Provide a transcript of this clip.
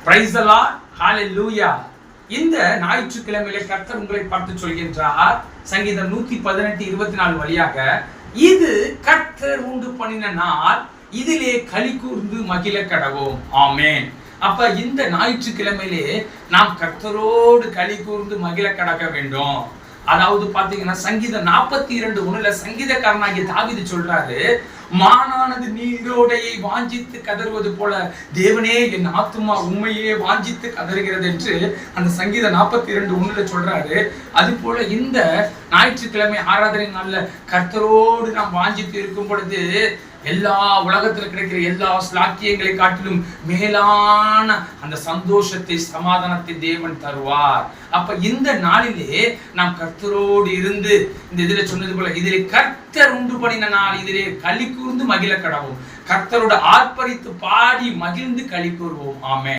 Praise the Lord, ஹalleluya. இந்த ஞாயிற்றுக்கிழமையிலே கர்த்தர் உங்களை பார்த்து சொல்கின்றார், சங்கீதம் 118:24 வழியாக, இது கர்த்தர் உண்டு பண்ணின நாள், இதிலே களி கூர்ந்து மகிழ கடவோம். ஆமென். அப்ப இந்த ஞாயிற்றுக்கிழமையிலே நாம் கர்த்தரோடு களி கூர்ந்து மகிழ கடக்க வேண்டும். அதாவது பாத்தீங்கன்னா சங்கீதம் 42:1 சங்கீதக்காரனாகிய தாவீது சொல்றாரு, மானானது நீரோடையை வாஞ்சித்து கதறுவது போல தேவனே என் ஆத்துமா உண்மையே வாஞ்சித்து கதறுகிறது என்று அந்த சங்கீதம் 42:1 சொல்றாரு. அது போல இந்த ஞாயிற்றுக்கிழமை ஆராதனை நாள்ல கர்த்தரோடு நாம் வாஞ்சித்து இருக்கும் பொழுது எல்லா உலகத்தில் கிடைக்கிற எல்லா ஸ்லாக்கியங்களை காட்டிலும் மேலான அந்த சந்தோஷத்தை, சமாதானத்தை தேவன் தருவார். அப்ப இந்த நாளிலே நாம் கர்த்தரோடு இருந்து, இந்த இதுல சொன்னது போல, இதிலே கர்த்தர் உண்டு பண்ணின நாள், இதிலே களி கூர்ந்து மகிழ கடவோம். கர்த்தரோடு ஆர்ப்பரித்து பாடி மகிழ்ந்து களி கூறுவோம். ஆமென்.